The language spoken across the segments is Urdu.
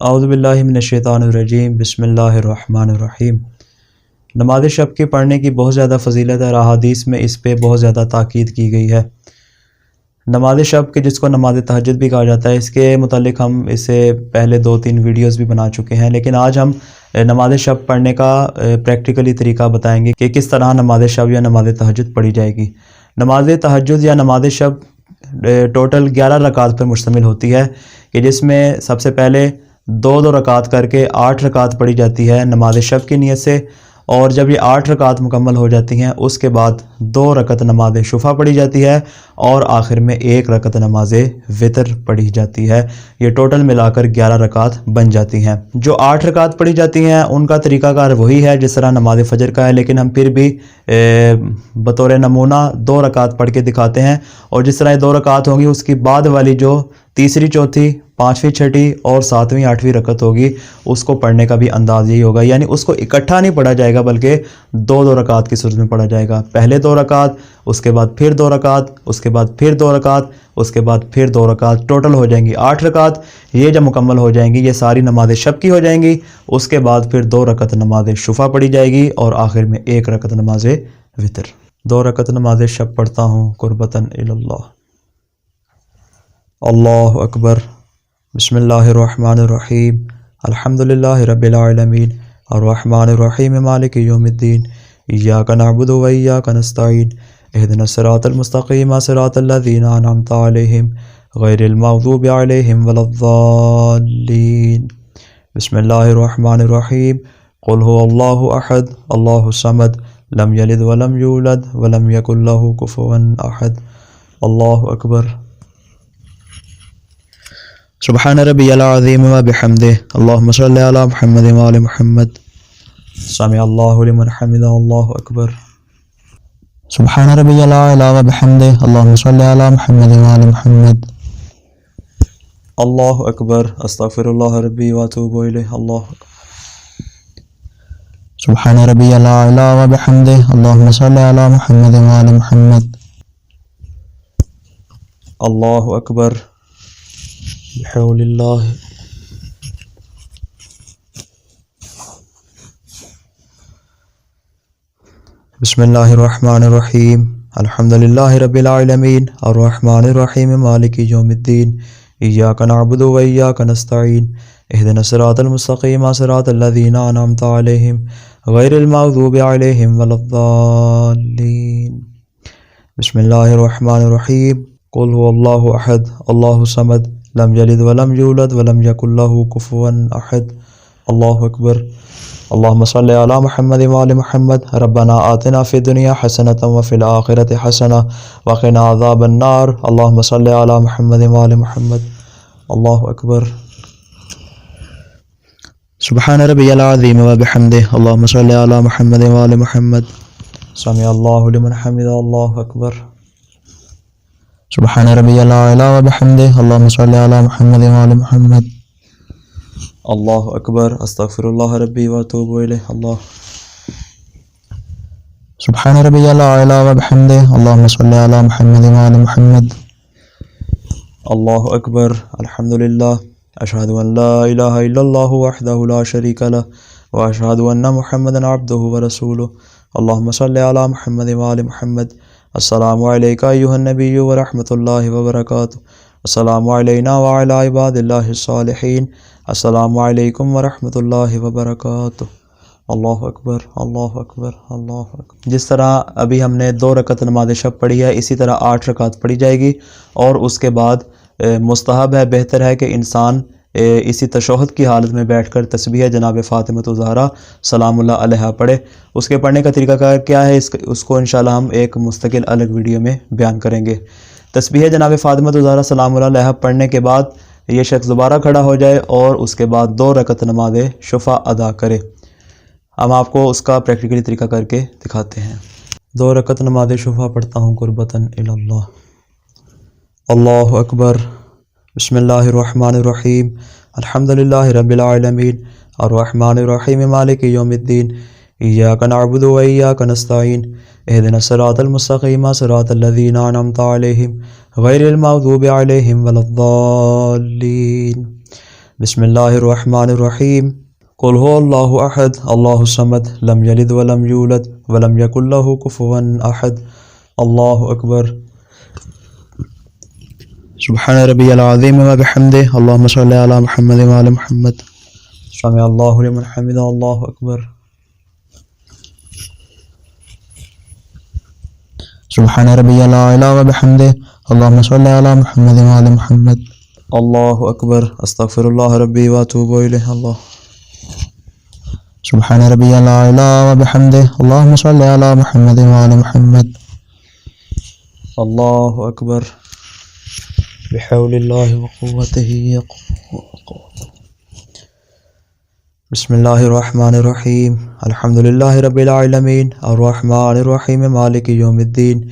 اعوذ باللہ من الشیطان الرجیم بسم اللہ الرحمن الرحیم۔ نماز شب کی پڑھنے کی بہت زیادہ فضیلت ہے، احادیث میں اس پہ بہت زیادہ تاکید کی گئی ہے۔ نماز شب کے جس کو نماز تہجد بھی کہا جاتا ہے، اس کے متعلق ہم اس سے پہلے 2-3 ویڈیوز بھی بنا چکے ہیں، لیکن آج ہم نماز شب پڑھنے کا پریکٹیکلی طریقہ بتائیں گے کہ کس طرح نماز شب یا نماز تہجد پڑھی جائے گی۔ نماز تہجد یا نماز شب ٹوٹل 11 رکعات پر مشتمل ہوتی ہے، کہ جس میں سب سے پہلے 2 رکعات کر کے 8 رکعات پڑھی جاتی ہے نماز شب کی نیت سے، اور جب یہ 8 رکعات مکمل ہو جاتی ہیں اس کے بعد 2 رکعت نماز شفع پڑھی جاتی ہے، اور آخر میں 1 رکعت نماز وتر پڑھی جاتی ہے۔ یہ ٹوٹل ملا کر 11 رکعات بن جاتی ہیں۔ جو 8 رکعات پڑھی جاتی ہیں ان کا طریقہ کار وہی ہے جس طرح نماز فجر کا ہے، لیکن ہم پھر بھی بطور نمونہ 2 رکعات پڑھ کے دکھاتے ہیں، اور جس طرح یہ 2 رکعات ہوگی اس کی بعد والی جو تیسری، چوتھی، پانچویں، چھٹی اور ساتویں، آٹھویں رکعت ہوگی اس کو پڑھنے کا بھی انداز یہی ہوگا، یعنی اس کو اکٹھا نہیں پڑھا جائے گا بلکہ 2 رکعات کی صورت میں پڑھا جائے گا۔ پہلے 2 رکعات، اس کے بعد پھر 2 رکعات، اس کے بعد پھر 2 رکعات، اس کے بعد پھر 2 رکعات، ٹوٹل ہو جائیں گی 8 رکعات۔ یہ جب مکمل ہو جائیں گی یہ ساری نماز شب کی ہو جائیں گی، اس کے بعد پھر 2 رکعت نماز شفع پڑھی جائے گی، اور آخر میں 1 رکعت نماز وتر۔ 2 رکعت نماز شب پڑھتا ہوں قربتاً اللہ۔ اللہ اکبر۔ بسم اللہ الرحمن الرحیم۔ الحمدللہ رب العالمین الرحمن الرحیم مالک یوم الدین، ایاک نعبد و ایاک نستعین، اہدنا الصراط المستقیم صراط الذین انعمت علیہم غیر المغضوب علیہم ولا الضالین۔ بسم اللہ الرحمن الرحیم۔ قل هو اللہ احد اللہ الصمد لم یلد ولم یولد ولم یکن لہ کفوا احد۔ اللہ اکبر۔ سبحان ربی العظیم و بحمدہ، اللہم صلی علی محمد و آل محمد۔ سمع اللہ لمن حمدہ، اللہ اکبر۔ سبحان ربی العلی و بحمدہ، اللہم صلی علی محمد و آل محمد۔ اللہ اکبر۔ استغفر اللہ ربی و اتوب الیہ، اللہ اکبر۔ سبحان ربی العلی و بحمدہ، اللہم صلی علی محمد و آل محمد۔ اللہ اکبر۔ بحول اللہ۔ بسم اللہ الرحمن الرحیم۔ الحمدللہ رب العالمین الرحمن الرحیم مالک یوم الدین، ایاک نعبد و ایاک نستعین، اہدنا الصراط المستقیم صراط الذین انعمت علیہم غیر المغضوب علیہم ولا الضالین۔ بسم اللہ الرحمن الرحیم۔ قل هو اللہ احد اللہ الصمد لم یلد ولم یولد ولم یکن لہ کفوا احد۔ اللہ اکبر۔ اللہم صلی علی محمد و آل محمد۔ ربنا آتنا فی الدنیا حسنۃ وفی الآخرۃ حسنۃ وقنا عذاب النار۔ اللہم صلی علی محمد و آل محمد۔ اللہ اکبر۔ سبحان ربی العظیم و بحمدہ، اللہم صلی علی محمد و آل محمد۔ سمع اللہ لمن حمدہ، اللہ اکبر۔ سبحان ربی العلی و بحمدہ، اللہم صلی علی محمد و آل محمد۔ اللہ اکبر۔ استغفر اللہ ربی و اتوب الیہ، اللہ۔ سبحان ربی العلی و بحمدہ، اللہم صلی علی محمد و آل محمد۔ اللہ اکبر۔ الحمدللہ، اشہد ان لا الہ الا اللہ وحدہ لا شریک لہ، واشہد ان محمدا عبدہ ورسولہ۔ اللہم صلی علی محمد و آل محمد۔ السلام علیکہ ایہا النبی ورحمۃ اللہ وبرکاتہ۔ السلام علینا وعلی عباد اللہ الصالحین۔ السلام علیکم ورحمۃ اللہ وبرکاتہ۔ اللہ اکبر، اللہ اکبر، اللہ اکبر۔ جس طرح ابھی ہم نے 2 رکعت نماز شب پڑھی ہے، اسی طرح 8 رکعت پڑھی جائے گی، اور اس کے بعد مستحب ہے، بہتر ہے کہ انسان اسی تشہد کی حالت میں بیٹھ کر تسبیح جناب فاطمہ الزہرا سلام اللہ علیہا پڑھے۔ اس کے پڑھنے کا طریقہ کیا ہے اس کو انشاءاللہ ہم ایک مستقل الگ ویڈیو میں بیان کریں گے۔ تسبیح جناب فاطمہ الزہرا سلام اللہ علیہا پڑھنے کے بعد یہ شخص دوبارہ کھڑا ہو جائے اور اس کے بعد 2 رکعت نماز شفع ادا کرے۔ ہم آپ کو اس کا پریکٹیکلی طریقہ کر کے دکھاتے ہیں۔ 2 رکعت نماز شفع پڑھتا ہوں قربتاً اللہ۔ اللہ اکبر۔ بسم اللہ الرحمن الرحیم۔ الحمدللہ رب العالمین الرحمن الرحیم مالک یوم الدین، ایاک نعبد و ایاک نستعین، اہدنا الصراط المستقیم صراط الذین انعمت علیہم غیر المغضوب علیہم ولا الضالین۔ بسم اللہ الرحمن الرحیم قل هو اللہ احد اللہ الصمد لم یلد ولم یولد ولم یکن لہ کفوا احد اللہ اکبر سبحان ربی العظیم وبحمدہ اللہم صلی علی محمد وعلی محمد سمع اللہ لمن حمدہ اللہ اکبر سبحان ربی العلی وبحمدہ اللہم صلی علی محمد وعلی محمد اللہ اکبر استغفر اللہ ربی واتوب الیہ اللہ سبحان ربی العلی وبحمدہ اللہم صلی علی محمد وعلی محمد اللہ اکبر بحول اللہ وقوتہ بسم اللہ الرحمن الرحیم الحمد للہ رب العالمین الرحمن الرحیم مالک یوم الدین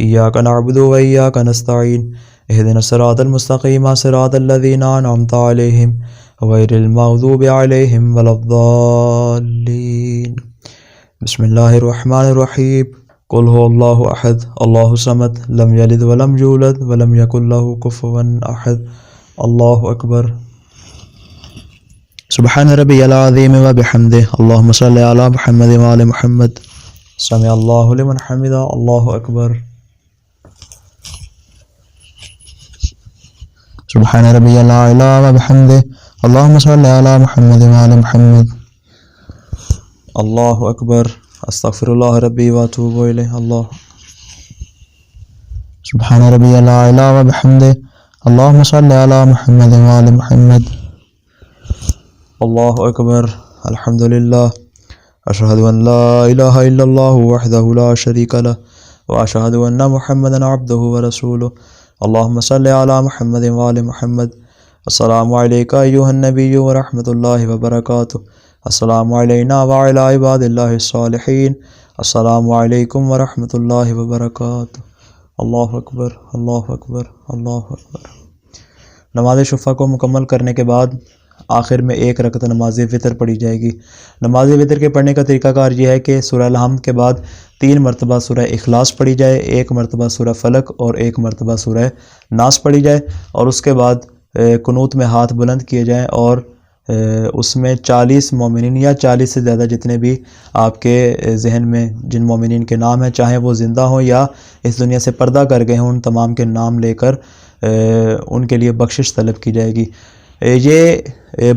ایاک نعبد و ایاک نستعین اهدنا الصراط المستقیم صراط الذین انعمت علیہم غیر المغضوب علیہم ولا الضالین بسم اللہ الرحمن الرحیم قل هو اللہ احد اللہ الصمد لم یلد ولم یولد ولم یکن لہ کفوا احد اللہ اکبر سبحان ربی العظیم وبحمدہ اللہم صلی علی محمد وعلی محمد سمع اللہ لمن حمدہ اللہ اکبر سبحان ربی العلی وبحمدہ اللہم صلی علی محمد وعلی محمد اللہ اکبر استغفر اللہ ربی واتوب الیہ اللہ سبحان ربی العلی وبحمدہ اللہم صلی علی محمد وعلی محمد اللہ اکبر الحمد للہ اشہد ان لا الہ الا اللہ وحدہ لا شریک لہ واشہد ان محمدا عبدہ ورسولہ اللہم صلی علی محمد وعلی محمد السلام علیکہ ایہا النبی ورحمۃ اللہ وبرکاتہ السلام علینا وعلی عباد اللہ الصالحین السلام علیکم ورحمۃ اللہ وبرکاتہ اللہ اکبر اللہ اکبر اللہ اکبر نماز شفع کو مکمل کرنے کے بعد آخر میں ایک رکعت نماز وطر پڑھی جائے گی۔ نماز وطر کے پڑھنے کا طریقہ کار یہ ہے کہ سورہ الحمد کے بعد 3 مرتبہ سورہ اخلاص پڑھی جائے، 1 مرتبہ سورہ فلق اور 1 مرتبہ سورہ ناس پڑھی جائے، اور اس کے بعد قنوت میں ہاتھ بلند کیے جائیں اور اس میں 40 مومنین یا 40 سے زیادہ جتنے بھی آپ کے ذہن میں جن مومنین کے نام ہیں، چاہے وہ زندہ ہوں یا اس دنیا سے پردہ کر گئے ہوں، ان تمام کے نام لے کر ان کے لیے بخشش طلب کی جائے گی۔ یہ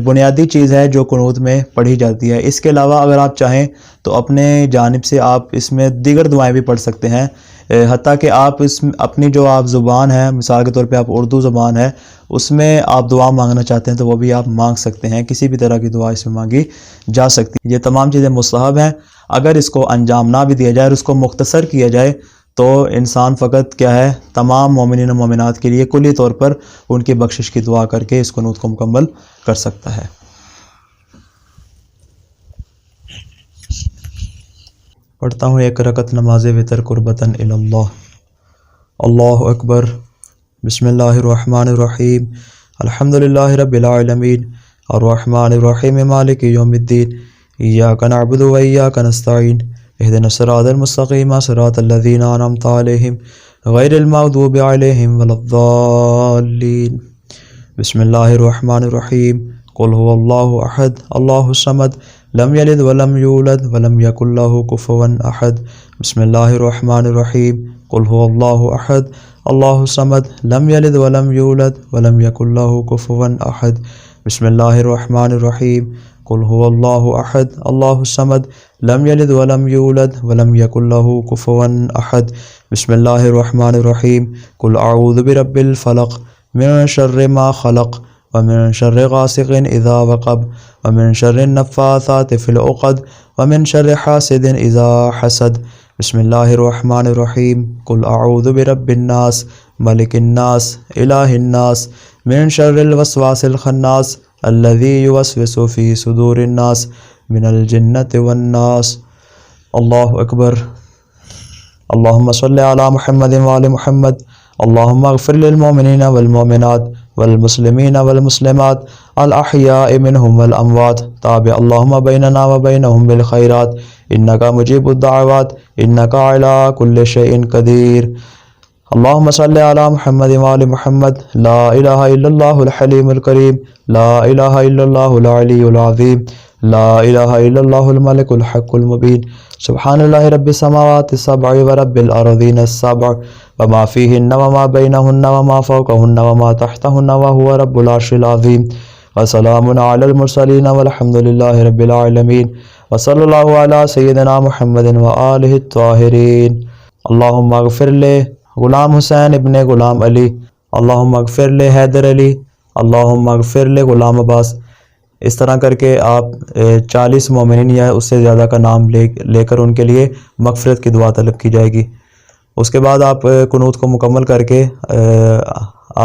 بنیادی چیز ہے جو قنوت میں پڑھی جاتی ہے۔ اس کے علاوہ اگر آپ چاہیں تو اپنے جانب سے آپ اس میں دیگر دعائیں بھی پڑھ سکتے ہیں، حتیٰ کہ آپ اپنی جو آپ زبان ہے، مثال کے طور پہ آپ اردو زبان ہے، اس میں آپ دعا مانگنا چاہتے ہیں تو وہ بھی آپ مانگ سکتے ہیں، کسی بھی طرح کی دعا اس میں مانگی جا سکتی ہے۔ یہ تمام چیزیں مستحب ہیں۔ اگر اس کو انجام نہ بھی دیا جائے اور اس کو مختصر کیا جائے تو انسان فقط کیا ہے، تمام مومنین و مومنات کے لیے کلی طور پر ان کی بخشش کی دعا کر کے اس قنوت کو مکمل کر سکتا ہے۔ پڑھتا ہوں 1 رکعت نماز وطر قربتاً الی اللہ۔ اللہ اکبر۔ بسم اللہ الرحمن الرحیم الحمد للہ رب العالمین الرحمن الرحیم مالک یوم الدین ایاک نعبد و ایاک نستعین اهدنا الصراط المستقیم صراط الذین انعمت علیہم غیر المغضوب علیہم ولا الضالین بسم اللہ الرحمن الرحیم قل هو اللہ احد اللہ الصمد لم یلد ولم یولد ولم یکن لہ کفوا احد بسم اللہ الرحمن الرحیم قل هو اللہ احد اللہ الصمد لم یلد ولم یولد ولم یکن لہ کفوا احد بسم اللہ الرحمن الرحیم قل هو اللہ احد اللہ الصمد لم یلد ولم یولد ولم یکن لہ کفوا احد بسم اللہ الرحمن الرحیم قل اعوذ برب الفلق من شر ما خلق ومن شر غاسق اذا وقب ومن شر النفاثات في العقد ومن شر حاسد اذا حسد بسم اللہ الرحمن الرحیم قل اعوذ برب الناس ملک الناس الہ الناس من شر الوسواس الخناس الذي يوسوس في صدور الناس من الجنة والناس اللہ اکبر۔ اللہم صلی علی محمد وعلی محمد اللہم اغفر للمؤمنین والمؤمنات والمسلمین والمسلمات الاحیاء منهم والاموات تابع اللہم بیننا وبینہم بالخیرات انکا مجیب الدعوات انکا علی کل شیء قدیر۔ اللهم صل على محمد وآل محمد. لا إله إلا الله الحليم الكريم. لا إله إلا الله العلي العظيم. لا إله إلا الله الملك الحق المبين. سبحان الله رب السماوات السبع ورب الأرضين السبع وما فيهن وما بينهن وما فوقهن وما تحتهن وهو رب العرش العظيم. وسلام على المرسلين والحمد لله رب العالمين. وصلى الله على سيدنا محمد وآله الطاهرين. اللهم اغفر لي غلام حسین ابن غلام علی. اللہم اغفر لے حیدر علی. اللہم اغفر لے غلام عباس. اس طرح کر کے آپ 40 مومنین یا اس سے زیادہ کا نام لے کر ان کے لیے مغفرت کی دعا طلب کی جائے گی. اس کے بعد آپ قنوت کو مکمل کر کے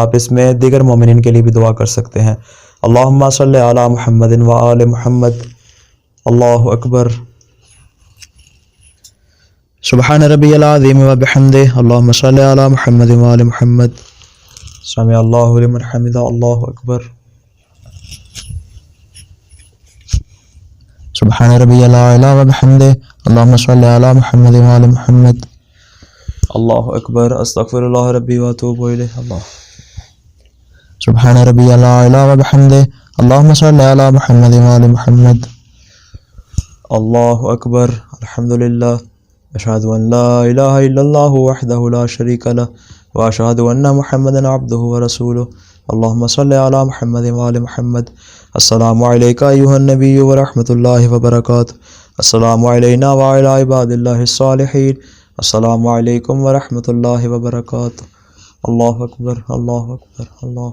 آپ اس میں دیگر مومنین کے لیے بھی دعا کر سکتے ہیں. اللہم صلی علی محمد و آل محمد. اللہ اکبر. سبحان ربی العظیم و بحمدہ. اللہم صلی علی محمد و آل محمد. سمع اللہ لمن حمدہ. اللہ اکبر. سبحان ربی العلی و بحمدہ. اللہم صلی علی محمد و آل محمد. اللہ اکبر. استغفر اللہ ربی و اتوب الیہ. اللہ. سبحان ربی العلی و بحمدہ. اللہم صلی علی محمد و آل محمد. اللہ اکبر. الحمدللہ. اشہد ان لا الہ الا اللہ وحدہ لا شریک لہ واشہد ان محمدا عبدہ ورسولہ. اللہم صلی علی محمد وآل محمد. السلام علیکہ ایہا النبی ورحمۃ اللہ وبرکاتہ. السلام علینا وعلی عباد اللہ الصالحین. السلام علیکم ورحمۃ اللہ وبرکاتہ. اللہ اکبر. اللہ اکبر. اللہ